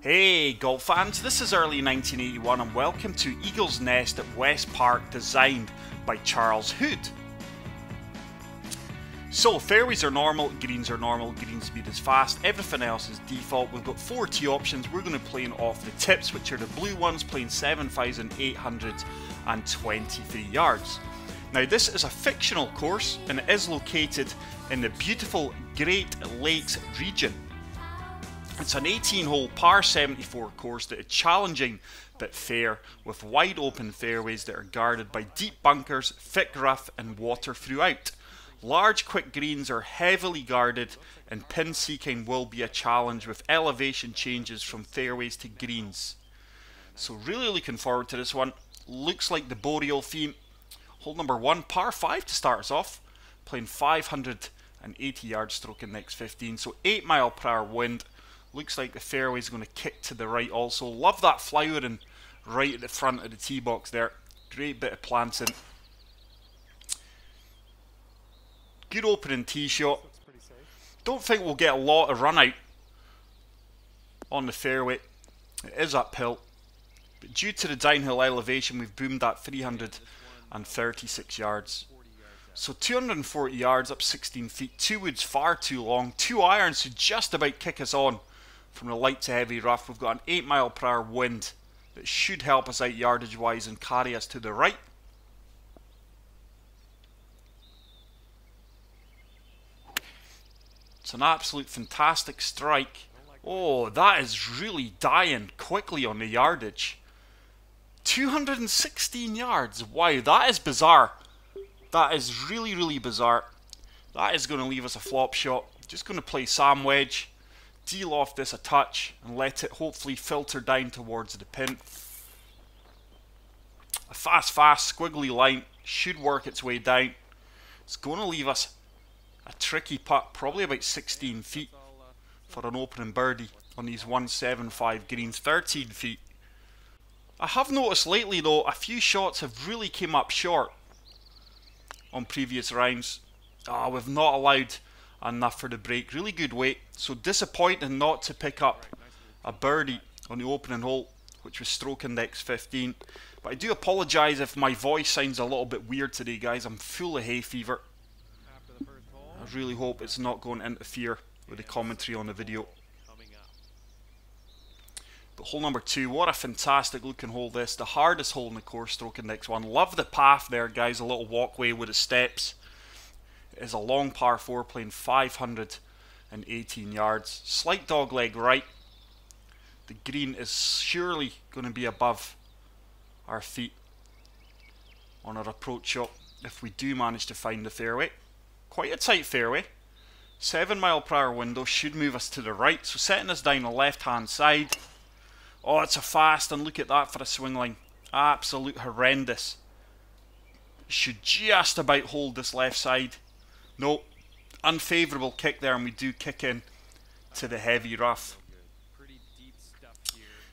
Hey golf fans, this is early 1981 and welcome to EaglesNest at WestPark, designed by Charles Hood. So fairways are normal, greens speed is fast, everything else is default. We've got 4 tee options. We're going to play off the tips, which are the blue ones, playing 7,823 yards. Now this is a fictional course and it is located in the beautiful Great Lakes region. It's an 18-hole par 74 course that is challenging but fair, with wide open fairways that are guarded by deep bunkers, thick rough and water throughout. Large quick greens are heavily guarded and pin seeking will be a challenge with elevation changes from fairways to greens. So really looking forward to this one. Looks like the boreal theme. Hole number 1, par 5 to start us off, playing 580 yards, stroking next 15, so 8 mile/hour wind. Looks like the fairway is going to kick to the right also. Love that flowering right at the front of the tee box there. Great bit of planting. Good opening tee shot. Don't think we'll get a lot of run out on the fairway. It is uphill, but due to the downhill elevation we've boomed at 336 yards. So 240 yards up 16 feet. 2 woods far too long. 2 irons to just about kick us on from the light to heavy rough. We've got an 8 mile/hour wind that should help us out yardage wise and carry us to the right. It's an absolute fantastic strike. Oh, that is really dying quickly on the yardage. 216 yards. Wow, that is bizarre. That is really bizarre. That is going to leave us a flop shot. Just going to play Sam wedge, de-loft this a touch and let it hopefully filter down towards the pin. A fast squiggly line should work its way down. It's going to leave us a tricky putt, probably about 16 feet for an opening birdie on these 175 greens, 13 feet. I have noticed lately though, a few shots have really came up short on previous rounds. We've not allowed enough for the break. Really good weight, so disappointing not to pick up a birdie on the opening hole, which was stroke index 15. But I do apologise if my voice sounds a little bit weird today, guys. I'm full of hay fever. I really hope it's not going to interfere with the commentary on the video. But hole number 2, what a fantastic looking hole this. The hardest hole in the course, stroke index 1. Love the path there, guys. A little walkway with the steps. It is a long par 4, playing 518 yards. Slight dog leg right. The green is surely going to be above our feet on our approach shot if we do manage to find the fairway. Quite a tight fairway. 7 mile/hour window should move us to the right, so setting us down the left hand side. Oh, it's a fast, and look at that for a swing line. Absolute horrendous. Should just about hold this left side. No, unfavourable kick there, and we do kick in to the heavy rough.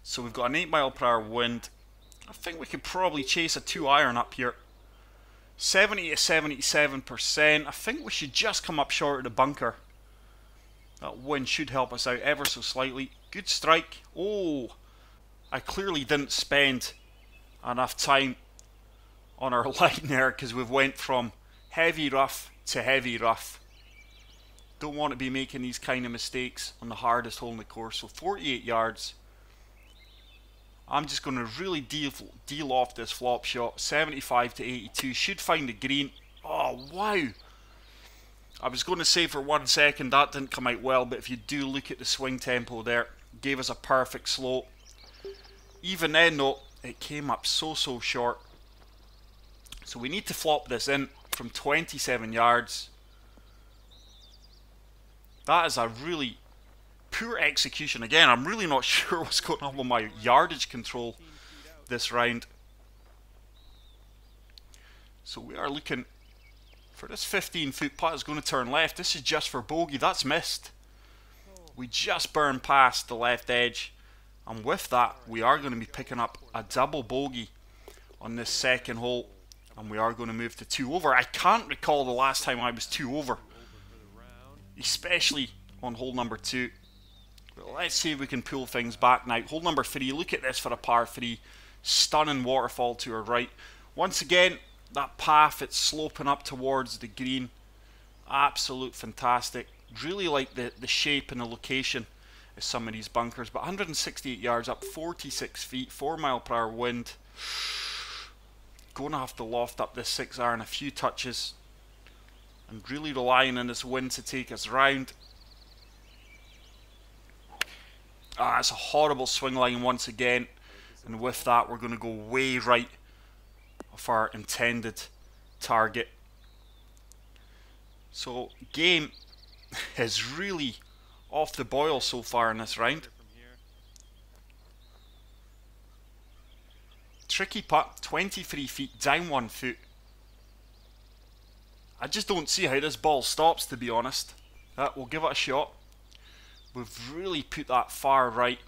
So we've got an 8 mile/hour wind. I think we could probably chase a 2 iron up here. 70 to 77%. I think we should just come up short of the bunker. That wind should help us out ever so slightly. Good strike. Oh, I clearly didn't spend enough time on our line there because we've went from heavy rough to heavy rough. Don't want to be making these kind of mistakes on the hardest hole in the course. So 48 yards. I'm just going to really de-loft this flop shot. 75 to 82. Should find the green. Oh, wow. I was going to say for 1 second that didn't come out well, but if you do look at the swing tempo there, gave us a perfect slope. Even then though, it came up so short. So we need to flop this in from 27 yards. That is a really poor execution. Again, I'm really not sure what's going on with my yardage control this round. So we are looking for this 15-foot putt is going to turn left. This is just for bogey. That's missed. We just burned past the left edge. And with that, we are going to be picking up a double bogey on this second hole. And we are going to move to 2 over. I can't recall the last time I was 2 over, especially on hole number 2. But let's see if we can pull things back now. Hole number 3, look at this for a par 3. Stunning waterfall to our right. Once again, that path, it's sloping up towards the green. Absolute fantastic. Really like the shape and the location of some of these bunkers. But 168 yards up, 46 feet, 4 mile per hour wind. Going to have to loft up this 6 iron a few touches. And really relying on this wind to take us round. It's a horrible swing line once again. And with that, we're going to go way right of our intended target. So, game is really off the boil so far in this round. Tricky putt, 23 feet, down 1 foot. I just don't see how this ball stops, to be honest. We'll give it a shot. We've really put that far right.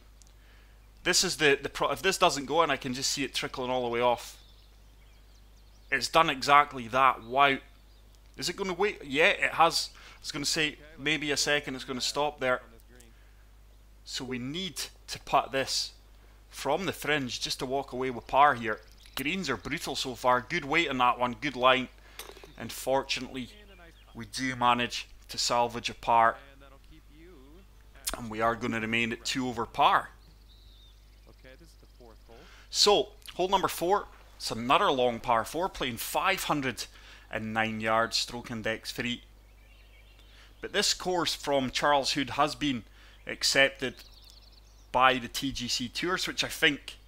This is if this doesn't go in, I can just see it trickling all the way off. It's done exactly that. Wow. Is it going to wait? Yeah, it has. I was going to say maybe a second it's going to stop there. So we need to putt this from the fringe just to walk away with par here. Greens are brutal so far. Good weight on that one. Good line. And fortunately, we do manage to salvage a par. And we are going to remain at 2 over par. So, hole number 4. It's another long par 4, playing 509 yards, stroke index 3. But this course from Charles Hood has been accepted by the TGCTours, which I think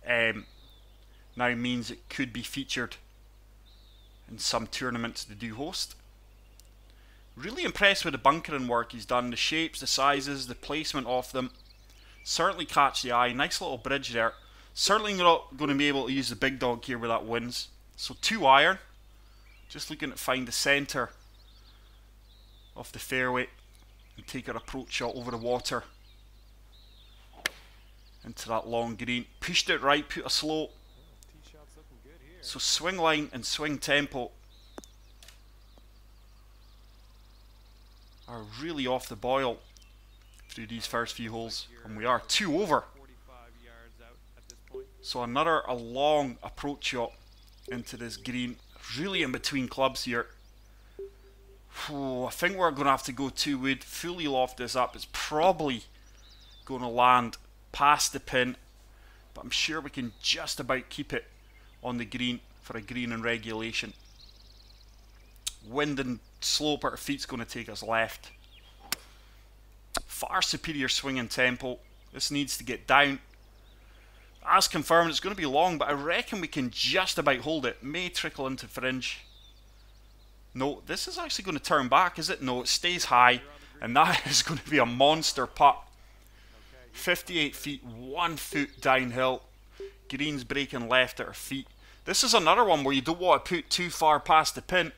now means it could be featured in some tournaments they do host. Really impressed with the bunkering work he's done, the shapes, the sizes, the placement of them. Certainly catch the eye. Nice little bridge there. Certainly not going to be able to use the big dog here where that wins. So 2 iron. Just looking to find the centre of the fairway and take our approach shot over the water into that long green. Pushed it right, put a slope. So swing line and swing tempo are really off the boil through these first few holes, and we are 2 over. So a long approach shot into this green, really in between clubs here. I think we're going to have to go 2 wood, fully loft this up. It's probably going to land past the pin, but I'm sure we can just about keep it on the green for a green in regulation. Wind and slope at our feet's going to take us left. Far superior swing and tempo. This needs to get down. As confirmed, it's going to be long, but I reckon we can just about hold it. May trickle into fringe. No, this is actually going to turn back, is it? No, it stays high, and that is going to be a monster putt. 58 feet, 1 foot downhill. Green's breaking left at our feet. This is another one where you don't want to put too far past the pin.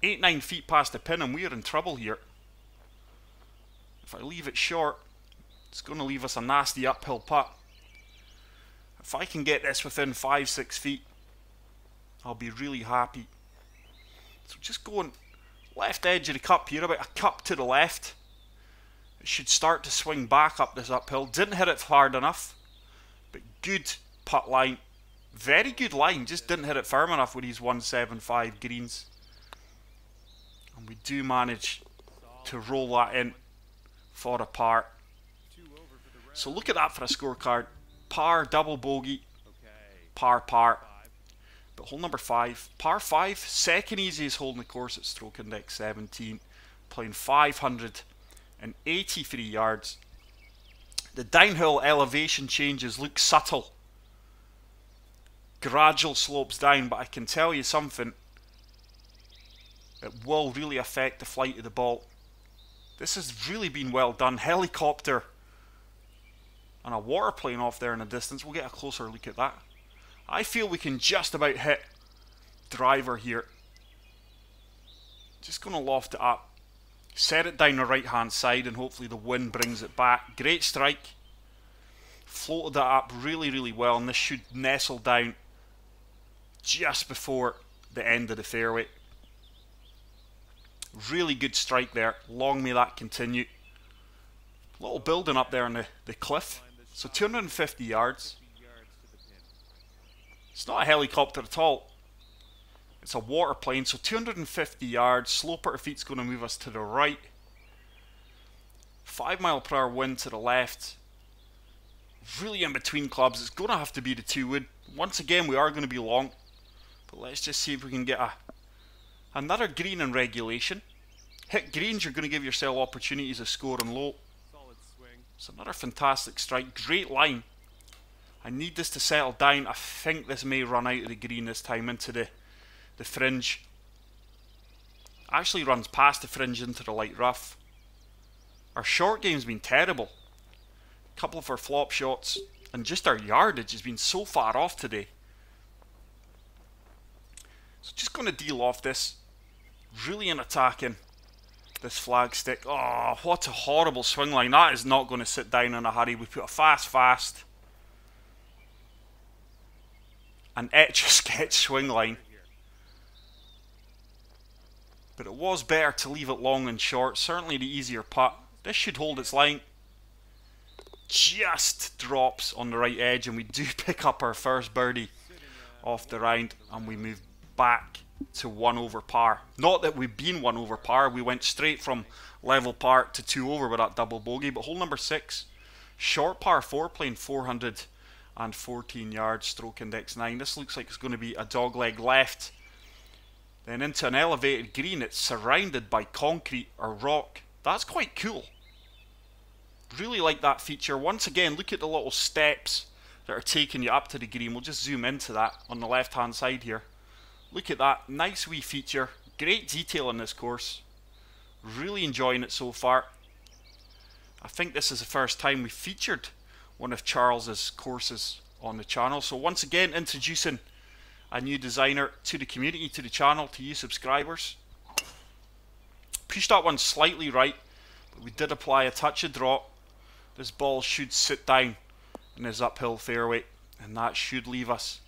8-9 feet past the pin, and we are in trouble here. If I leave it short, it's going to leave us a nasty uphill putt. If I can get this within 5-6 feet, I'll be really happy. So just going left edge of the cup here, about a cup to the left. It should start to swing back up this uphill. Didn't hit it hard enough, but good putt line. Very good line, just didn't hit it firm enough with these 175 greens. And we do manage to roll that in for a par. So look at that for a scorecard. Par, double bogey, par, par. But hole number 5, par 5, second easiest hole in the course at stroke index 17, playing 583 yards. The downhill elevation changes look subtle. Gradual slopes down, but I can tell you something. It will really affect the flight of the ball. This has really been well done. Helicopter and a water plane off there in the distance. We'll get a closer look at that. I feel we can just about hit driver here. Just going to loft it up. Set it down the right hand side and hopefully the wind brings it back. Great strike. Floated that up really, really well, and this should nestle down just before the end of the fairway. Really good strike there. Long may that continue. Little building up there on the cliff. So 250 yards. It's not a helicopter at all. It's a water plane, so 250 yards. Sloper to feet's going to move us to the right. 5 mile per hour wind to the left. Really in between clubs. It's going to have to be the 2 wood. Once again, we are going to be long. But let's just see if we can get another green in regulation. Hit greens, you're going to give yourself opportunities of scoring low. It's another fantastic strike. Great line. I need this to settle down. I think this may run out of the green this time into the fringe. Actually runs past the fringe into the light rough. Our short game's been terrible. A couple of our flop shots and just our yardage has been so far off today. So just going to deal off this. Really in attacking this flag stick. Oh, what a horrible swing line. That is not going to sit down in a hurry. We put a fast an Etch-a-Sketch swing line. But it was better to leave it long and short. Certainly the easier putt. This should hold its line. Just drops on the right edge, and we do pick up our first birdie off the round, and we move back to 1 over par. Not that we've been 1 over par. We went straight from level par to 2 over with that double bogey. But hole number 6, short par 4, playing 414 yards, stroke index 9. This looks like it's going to be a dogleg left. Then into an elevated green. It's surrounded by concrete or rock. That's quite cool. Really like that feature. Once again, look at the little steps that are taking you up to the green. We'll just zoom into that on the left hand side here. Look at that. Nice wee feature. Great detail in this course. Really enjoying it so far. I think this is the first time we've featured one of Charles's courses on the channel. So once again, introducing a new designer to the community, to the channel, to you subscribers. Pushed that one slightly right, but we did apply a touch of drop. This ball should sit down in his uphill fairway, and that should leave us.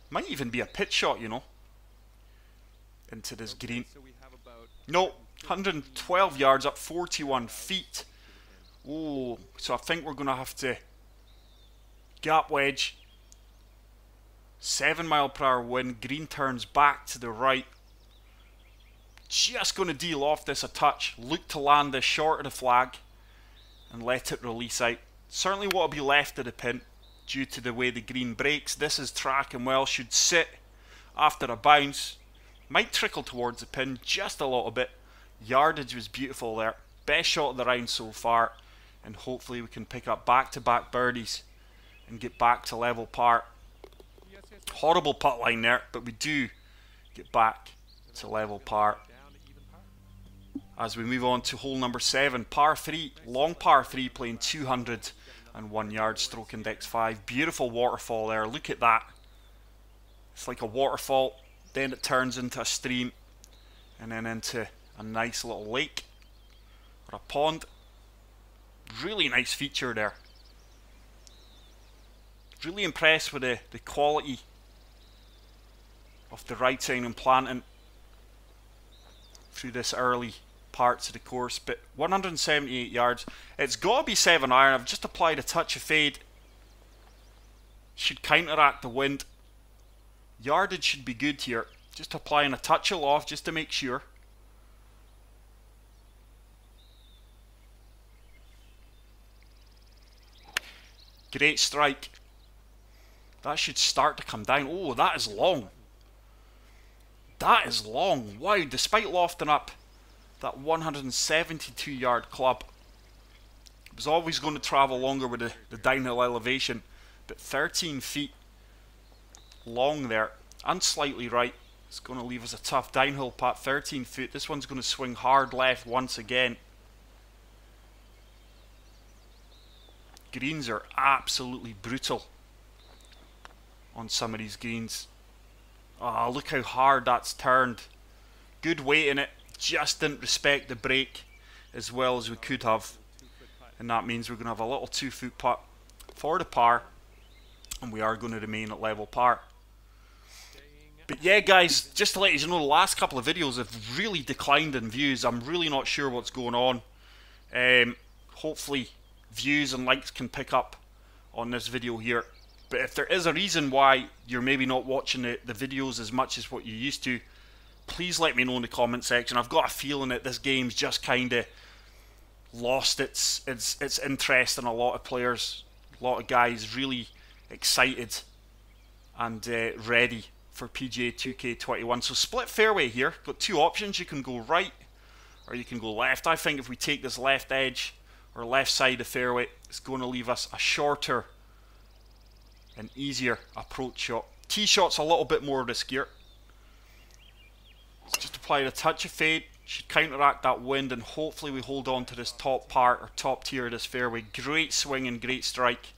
Might even be a pitch shot, you know, into this green. No, 112 yards up, 41 feet. Oh, so I think we're going to have to gap wedge. 7 mile per hour wind, green turns back to the right. Just going to deal off this a touch. Look to land this short of the flag and let it release out. Certainly want to be left of the pin due to the way the green breaks. This is tracking well, should sit after a bounce. Might trickle towards the pin just a little bit. Yardage was beautiful there. Best shot of the round so far, and hopefully we can pick up back-to-back birdies and get back to level par. Horrible putt line there, but we do get back to level par. As we move on to hole number 7, par 3, long par 3, playing 201 yards, stroke index 5. Beautiful waterfall there, look at that. It's like a waterfall, then it turns into a stream, and then into a nice little lake, or a pond. Really nice feature there. Really impressed with the quality of the right sign and planting through this early parts of the course. But 178 yards. It's got to be 7 iron. I've just applied a touch of fade. Should counteract the wind. Yardage should be good here. Just applying a touch of loft just to make sure. Great strike. That should start to come down. Oh, that is long. That is long. Wow, despite lofting up that 172 yard club, it was always going to travel longer with the downhill elevation, but 13 feet long there and slightly right. It's going to leave us a tough downhill putt. 13 feet. This one's going to swing hard left once again. Greens are absolutely brutal on some of these greens. Ah, look how hard that's turned. Good weight in it. Just didn't respect the break as well as we could have. And that means we're going to have a little 2-foot putt for the par. And we are going to remain at level par. But yeah, guys, just to let you know, the last couple of videos have really declined in views. I'm really not sure what's going on. hopefully views and likes can pick up on this video here. But if there is a reason why you're maybe not watching the videos as much as what you used to, please let me know in the comment section. I've got a feeling that this game's just kind of lost its interest in a lot of players. A lot of guys really excited and ready for PGA 2K21. So split fairway here. Got two options. You can go right or you can go left. I think if we take this left edge or left side of fairway, it's going to leave us a shorter and easier approach shot. Tee shot's a little bit more riskier. Let's just apply a touch of fade. Should counteract that wind, and hopefully we hold on to this top part or top tier of this fairway. Great swing and great strike.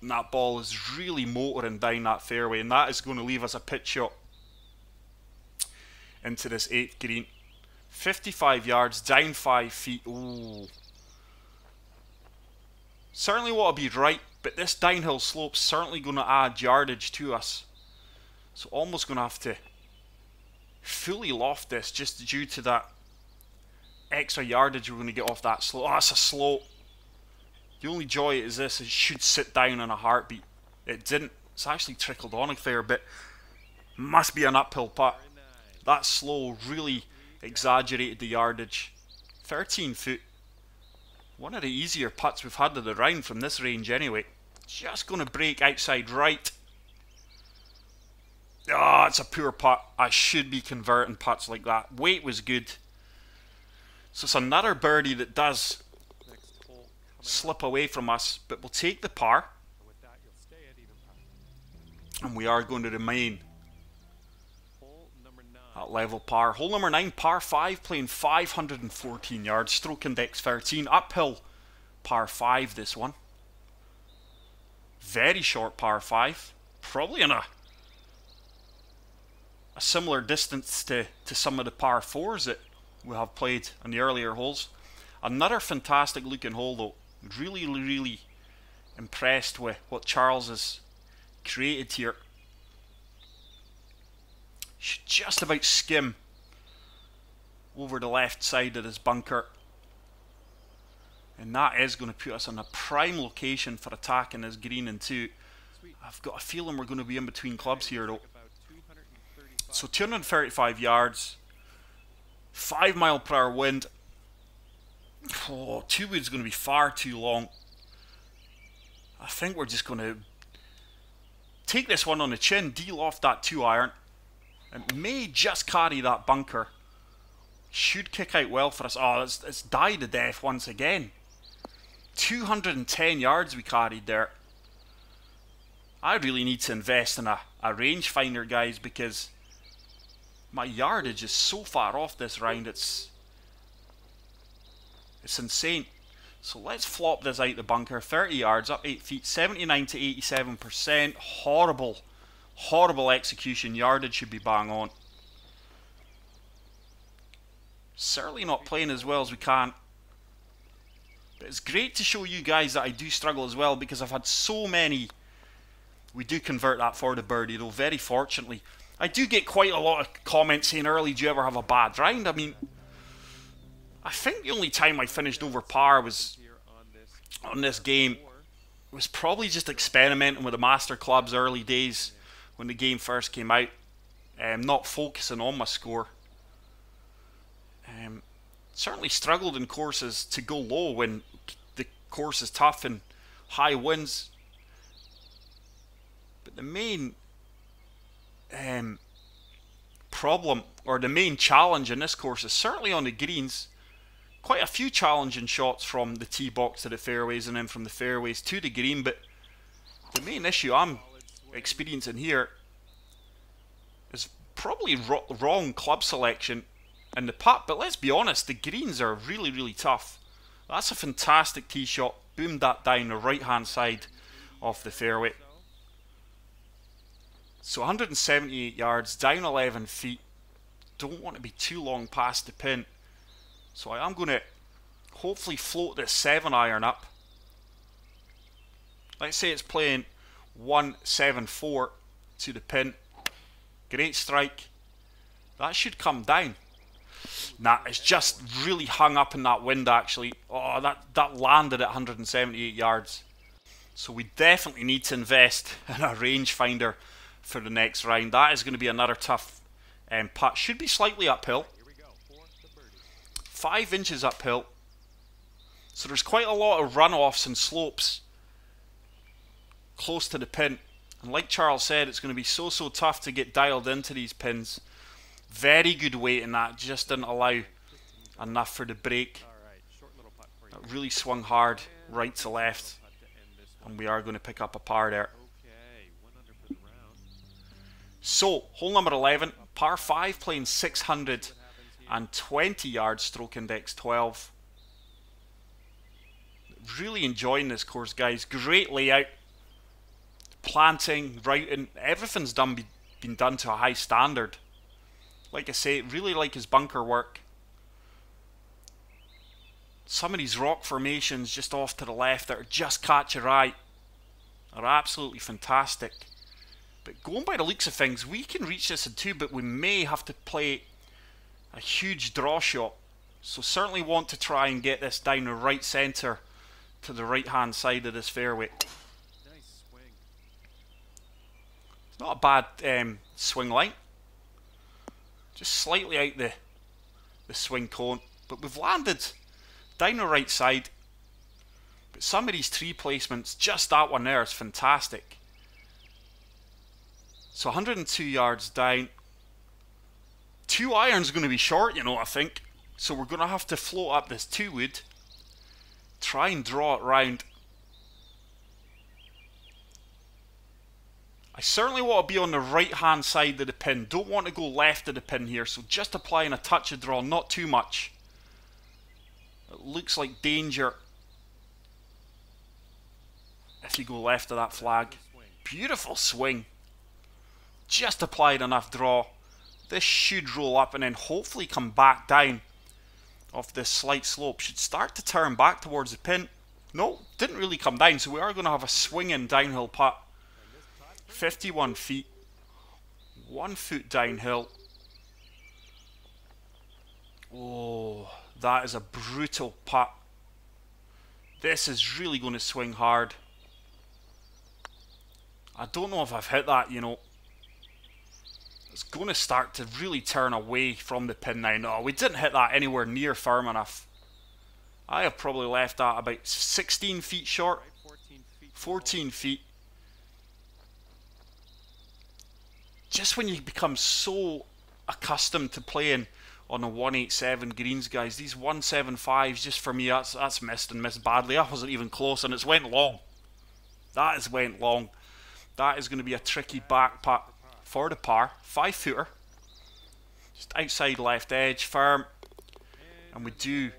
And that ball is really motoring down that fairway, and that is going to leave us a pitch shot into this 8th green. 55 yards, down 5 feet. Ooh. Certainly want to be right, but this downhill slope's certainly going to add yardage to us. So almost going to have to fully loft this just due to that extra yardage we're going to get off that slope. Oh, that's a slope. The only joy is this, it should sit down in a heartbeat. It didn't. It's actually trickled on a fair bit. Must be an uphill putt. That slow really exaggerated the yardage. 13 foot. One of the easier putts we've had of the round from this range anyway. Just going to break outside right. Ah, oh, it's a poor putt. I should be converting putts like that. Weight was good. So it's another birdie that does slip away from us, but we'll take the par. And we are going to remain at level par. Hole number 9, par 5, playing 514 yards, stroke index 13, uphill par 5 this one. Very short par 5, probably in a similar distance to some of the par 4s that we have played on the earlier holes. Another fantastic looking hole though. Really impressed with what Charles has created here. Should just about skim over the left side of this bunker. And that is going to put us in a prime location for attacking this green in 2. I've got a feeling we're going to be in between clubs here though. So 235 yards, 5 mile per hour wind. Oh, 2 wood's going to be far too long. I think we're just going to take this one on the chin, de-loft that 2-iron. It may just carry that bunker. Should kick out well for us. Oh, it's died to death once again. 210 yards we carried there. I really need to invest in a rangefinder, guys, because my yardage is so far off this round. It's insane. So let's flop this out the bunker. 30 yards, up 8 feet, 79 to 87%. Horrible execution. Yardage should be bang on. Certainly not playing as well as we can. But it's great to show you guys that I do struggle as well, because I've had so many. We do convert that for the birdie though, very fortunately. I do get quite a lot of comments saying, early, do you ever have a bad round? I mean, I think the only time I finished over par was on this game. It was probably just experimenting with the master clubs early days when the game first came out. Not focusing on my score. Certainly struggled in courses to go low when the course is tough and high winds. But the main problem, or the main challenge in this course, is certainly on the greens. Quite a few challenging shots from the tee box to the fairways and then from the fairways to the green, but the main issue I'm experiencing here is probably wrong club selection in the putt. But let's be honest, the greens are really tough. That's a fantastic tee shot. Boomed that down the right hand side of the fairway. So 178 yards, down 11 feet. Don't want to be too long past the pin. So I am going to hopefully float this 7-iron up. Let's say it's playing 174 to the pin. Great strike. That should come down. Nah, it's just really hung up in that wind actually. Oh, that landed at 178 yards. So we definitely need to invest in a rangefinder for the next round. That is going to be another tough putt. Should be slightly uphill. 5 inches uphill. So there's quite a lot of runoffs and slopes close to the pin. And like Charles said, it's going to be so tough to get dialed into these pins. Very good weight in that. Just didn't allow enough for the break. That really swung hard right to left. And we are going to pick up a par there. So, hole number 11, par 5, playing 620 yards, stroke index 12. Really enjoying this course, guys. Great layout. Planting, routing, everything's been done to a high standard. Like I say, really like his bunker work. Some of these rock formations just off to the left that are just catch your eye are absolutely fantastic. But going by the looks of things, we can reach this in 2, but we may have to play a huge draw shot. So certainly want to try and get this down the right centre to the right hand side of this fairway. Nice swing. Not a bad swing line. Just slightly out the swing cone. But we've landed down the right side. But some of these tree placements, just that one there is fantastic. So 102 yards down. 2 iron's going to be short, you know, I think. So we're going to have to float up this 2-wood. Try and draw it round. I certainly want to be on the right hand side of the pin. Don't want to go left of the pin here. So just applying a touch of draw, not too much. It looks like danger if you go left of that flag. Beautiful swing. Just applied enough draw. This should roll up and then hopefully come back down off this slight slope. Should start to turn back towards the pin. No, didn't really come down, so we are going to have a swinging downhill putt. 51 feet. 1 foot downhill. Oh, that is a brutal putt. This is really going to swing hard. I don't know if I've hit that, you know. It's going to start to really turn away from the pin now. No, we didn't hit that anywhere near firm enough. I have probably left that about 16 feet short. 14 feet. Just when you become so accustomed to playing on the 187 greens, guys, these 175s, just for me, that's missed and missed badly. I wasn't even close, and it's went long. That has went long. That is going to be a tricky back putt for the par. 5-footer. Just outside left edge, firm. And we do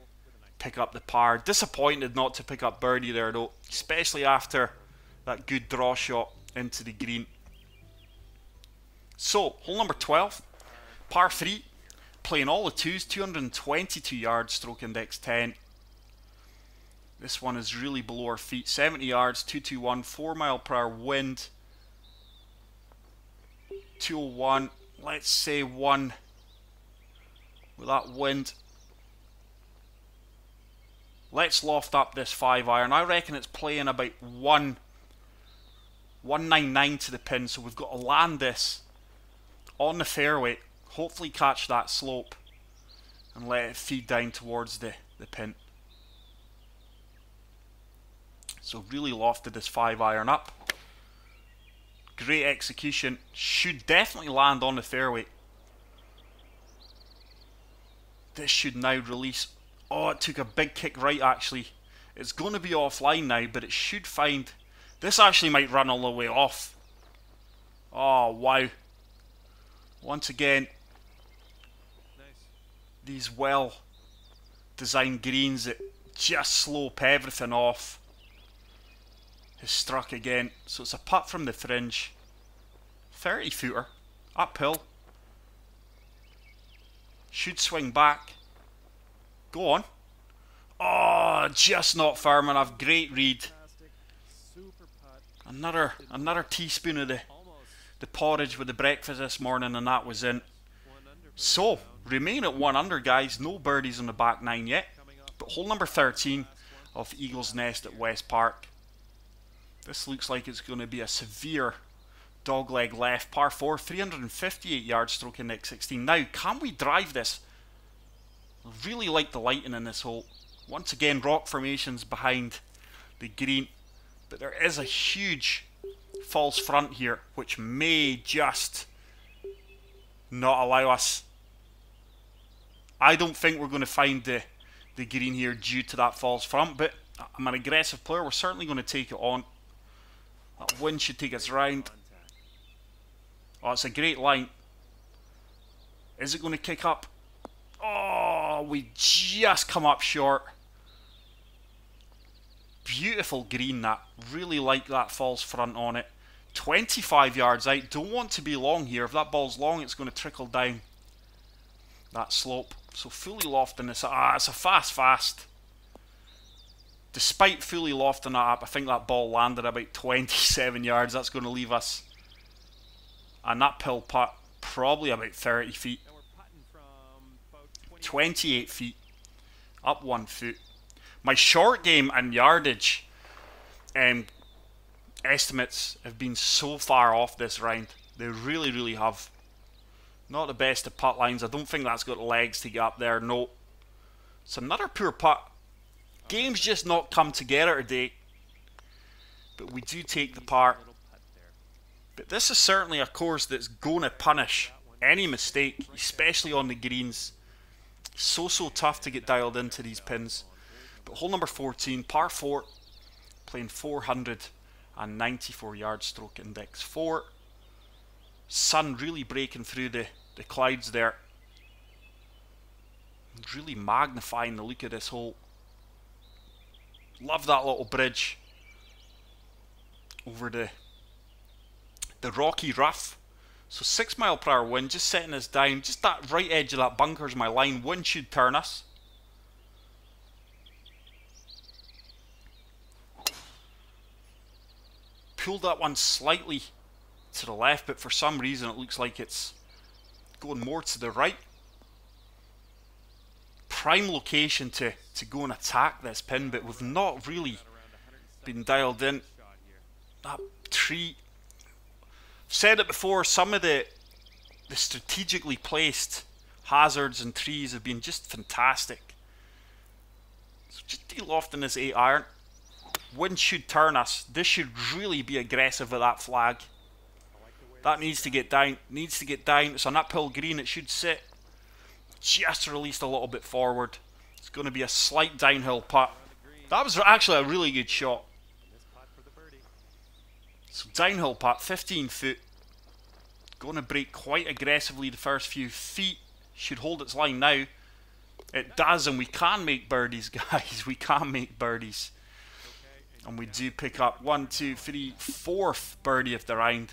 pick up the par. Disappointed not to pick up birdie there, though, especially after that good draw shot into the green. So, hole number 12, par 3, playing all the 2s, 222 yards, stroke index 10. This one is really below our feet, 70 yards, 221, 4 mile per hour wind, 201, let's say 1 with that wind. Let's loft up this 5 iron. I reckon it's playing about 199 to the pin, so we've got to land this on the fairway, hopefully catch that slope and let it feed down towards the pin. So really lofted this 5 iron up. Great execution. Should definitely land on the fairway. This should now release. Oh, it took a big kick right actually. It's going to be offline now, but it should find. This actually might run all the way off. Oh, wow. Once again, these well designed greens that just slope everything off has struck again. So it's a putt from the fringe. 30-footer, uphill. Should swing back. Go on. Oh, just not firm enough. Great read. Another teaspoon of the porridge with the breakfast this morning, and that was in. So, Remain at 1 under, guys. No birdies on the back 9 yet. But hole number 13 of EaglesNest at WestPark. This looks like it's going to be a severe dogleg left. Par 4, 358 yards, stroke index 16. Now, can we drive this? Really like the lighting in this hole. Once again, rock formations behind the green. But there is a huge false front here, which may just not allow us. I don't think we're going to find the green here due to that false front, but I'm an aggressive player. We're certainly going to take it on. That wind should take us round. Oh, it's a great line. Is it going to kick up? Oh, we just come up short. Beautiful green, that. Really like that false front on it. 25 yards out. Don't want to be long here. If that ball's long, it's going to trickle down that slope. So fully lofting this. It's a fast. Despite fully lofting that up, I think that ball landed about 27 yards. That's going to leave us a nut pill putt probably about 30 feet. 28 feet. Up 1 foot. My short game and yardage estimates have been so far off this round. They really have. Not the best of putt lines. I don't think that's got legs to get up there. No. It's another poor putt. Game's just not come together today. But we do take the par. But this is certainly a course that's going to punish any mistake, especially on the greens. So tough to get dialed into these pins. But hole number 14, par 4, playing 494 yards, stroke index 4. Sun really breaking through the clouds there. Really magnifying the look of this hole. Love that little bridge over the rocky rough. So 6 mile per hour wind, just setting us down. Just that right edge of that bunker's my line. Wind should turn us. Pulled that one slightly to the left, but for some reason it looks like it's going more to the right. Prime location to go and attack this pin, but we've not really been dialed in. That tree, I've said it before, some of the strategically placed hazards and trees have been just fantastic. So just de-lofting this 8 iron. Wind should turn us. This should really be aggressive with that flag. That needs to get down. Needs to get down. It's an uphill green. It should sit. Just released a little bit forward. It's going to be a slight downhill putt. That was actually a really good shot. So downhill putt, 15 foot. Going to break quite aggressively the first few feet. Should hold its line now. It does, and we can make birdies, guys. We can make birdies. And we do pick up 1, 2, 3, 4th birdie of the round.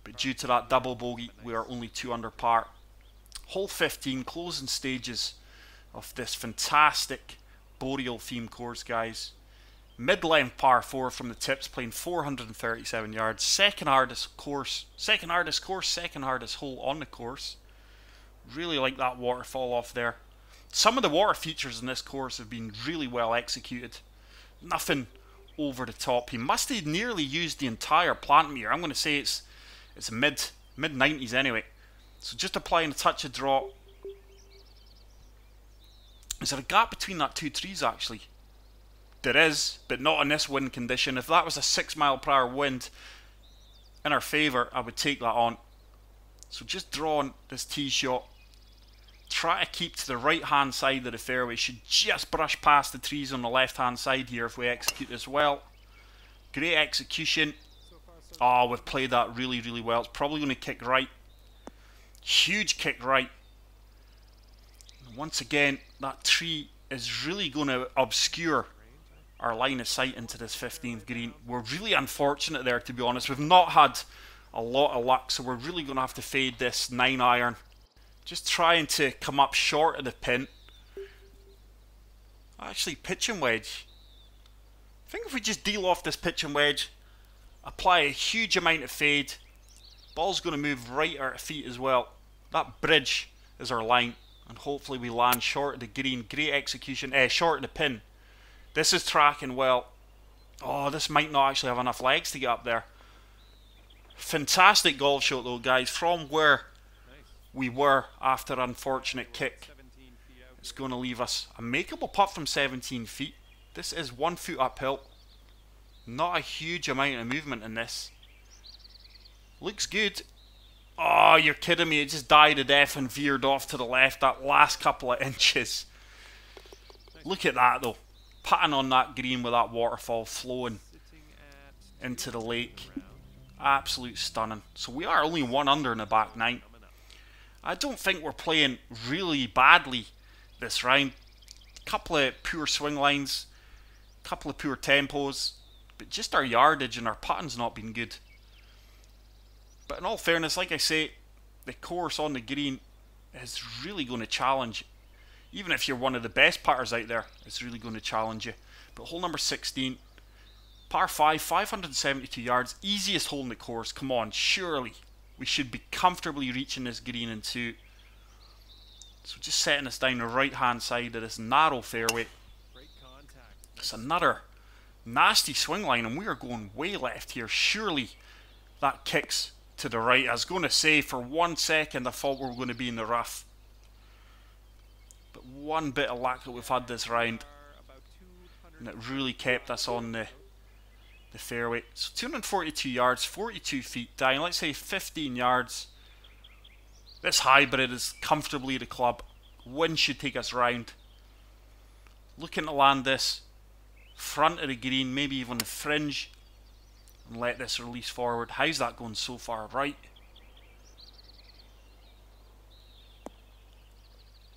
But due to that double bogey, we are only 2 under par. Hole 15, closing stages of this fantastic boreal theme course, guys. Mid-length par 4 from the tips, playing 437 yards. Second hardest hole on the course. Really like that waterfall off there. Some of the water features in this course have been really well executed. Nothing over the top. He must have nearly used the entire plant meter. I'm going to say it's mid 90s anyway. So just applying a touch of draw. Is there a gap between that 2 trees actually? There is, but not in this wind condition. If that was a 6 mile per hour wind in our favour, I would take that on. So just drawing this tee shot. Try to keep to the right hand side of the fairway. Should just brush past the trees on the left hand side here if we execute this well. Great execution. Oh, we've played that really well. It's probably going to kick right. Huge kick right. And once again, that tree is really going to obscure our line of sight into this 15th green. We're really unfortunate there, to be honest. We've not had a lot of luck, so we're really going to have to fade this 9 iron. Just trying to come up short of the pin. Actually, pitch and wedge. I think if we just deal off this pitch and wedge, apply a huge amount of fade, ball's going to move right at our feet as well. That bridge is our line. And hopefully we land short of the green. Great execution. Short of the pin. This is tracking well. Oh, this might not actually have enough legs to get up there. Fantastic golf shot though, guys. From where we were after unfortunate kick. It's going to leave us a makeable putt from 17 feet. This is 1 foot uphill. Not a huge amount of movement in this. Looks good. Oh, you're kidding me. It just died to death and veered off to the left that last couple of inches. Look at that though. Putting on that green with that waterfall flowing into the lake. Absolute stunning. So we are only 1 under in the back 9. I don't think we're playing really badly this round. Couple of poor swing lines, couple of poor tempos, but just our yardage and our putting's not been good. But in all fairness, like I say, the course on the green is really going to challenge. Even if you're one of the best putters out there, it's really going to challenge you. But hole number 16, par 5, 572 yards, easiest hole in the course. Come on, surely we should be comfortably reaching this green in 2. So just setting us down the right hand side of this narrow fairway. It's another nasty swing line and we are going way left here. Surely that kicks to the right. I was going to say for 1 second I thought we were going to be in the rough. But one bit of luck that we've had this round. And it really kept us on the fairway. So 242 yards, 42 feet down. Let's say 15 yards. This hybrid is comfortably the club. Wind should take us round. Looking to land this front of the green, maybe even the fringe, and let this release forward. How's that going so far? Right.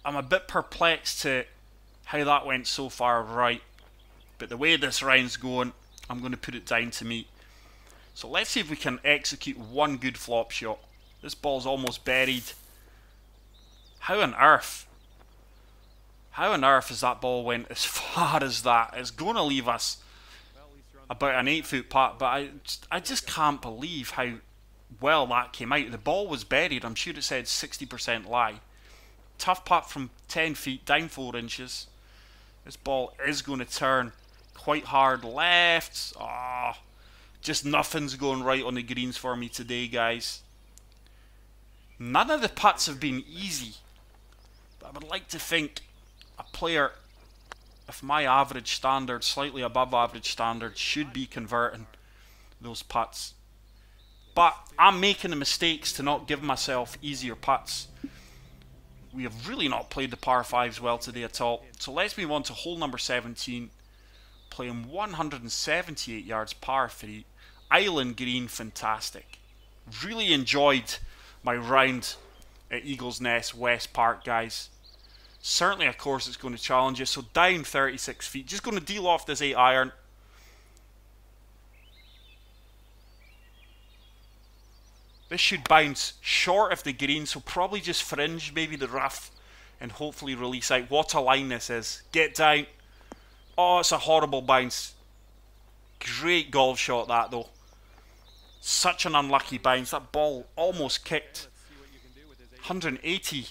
I'm a bit perplexed to how that went so far right. But the way this round's going, I'm going to put it down to me. So let's see if we can execute one good flop shot. This ball's almost buried. How on earth has that ball went as far as that? It's going to leave us about an 8 foot putt, but I just can't believe how well that came out. The ball was buried. I'm sure it said 60% lie. Tough putt from 10 feet, down 4 inches. This ball is going to turn quite hard left. Ah, just nothing's going right on the greens for me today, guys. None of the putts have been easy. But I would like to think a player of my average standard, slightly above average standard, should be converting those putts. But I'm making the mistakes to not give myself easier putts. We have really not played the par 5s well today at all. So let's move on to hole number 17. Playing 178 yards, par 3. Island green, fantastic. Really enjoyed my round at EaglesNest, WestPark, guys. Certainly a course that's going to challenge you. So down 36 feet. Just going to deal off this 8 iron. This should bounce short of the green, so probably just fringe maybe the rough and hopefully release out. What a line this is. Get down. Oh, it's a horrible bounce. Great golf shot that though. Such an unlucky bounce. That ball almost kicked 180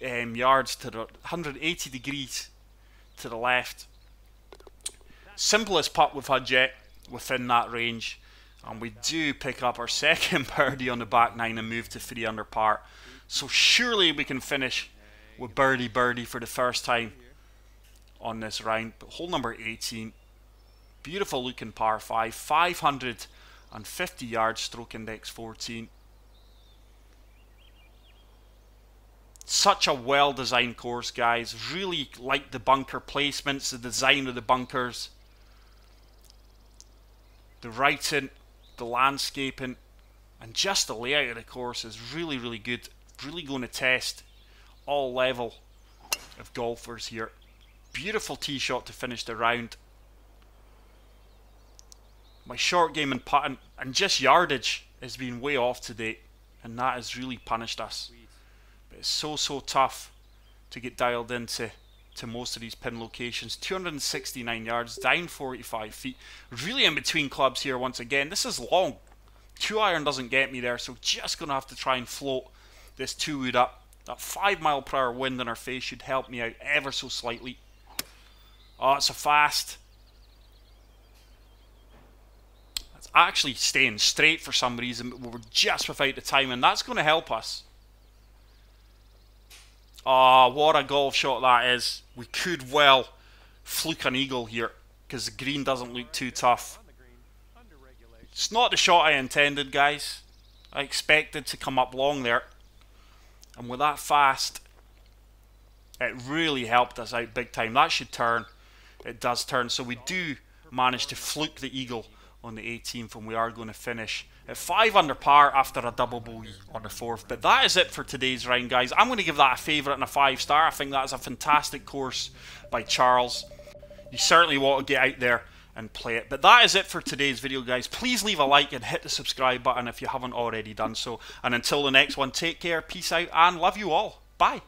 yards to the 180 degrees to the left. Simplest putt we've had yet within that range. And we do pick up our second birdie on the back 9 and move to 3 under par. So surely we can finish with birdie for the first time on this round. But hole number 18, beautiful looking par 5, 550 yards, stroke index 14. Such a well designed course, guys. Really like the bunker placements, the design of the bunkers, the writing, the landscaping, and just the layout of the course is really, really good. Really going to test all level of golfers here. Beautiful tee shot to finish the round. My short game and putting and just yardage has been way off today, and that has really punished us. But it's so tough to get dialed into most of these pin locations. 269 yards, down 45 feet. Really in between clubs here once again. This is long. 2 iron doesn't get me there, so just going to have to try and float this 2 wood up That 5-mile-per-hour wind in our face should help me out ever so slightly. Oh, it's a fast. It's actually staying straight for some reason, but we're just without the time, and that's going to help us. Oh, what a golf shot that is. We could well fluke an eagle here, because the green doesn't look too tough. It's not the shot I intended, guys. I expected to come up long there. And with that fast, it really helped us out big time. That should turn. It does turn. So we do manage to fluke the eagle on the 18th, and we are going to finish at 5 under par after a double bogey on the 4th. But that is it for today's round, guys. I'm going to give that a favourite and a 5-star. I think that is a fantastic course by Charles. You certainly want to get out there and play it. But that is it for today's video, guys. Please leave a like and hit the subscribe button if you haven't already done so. And until the next one, take care, peace out, and love you all. Bye.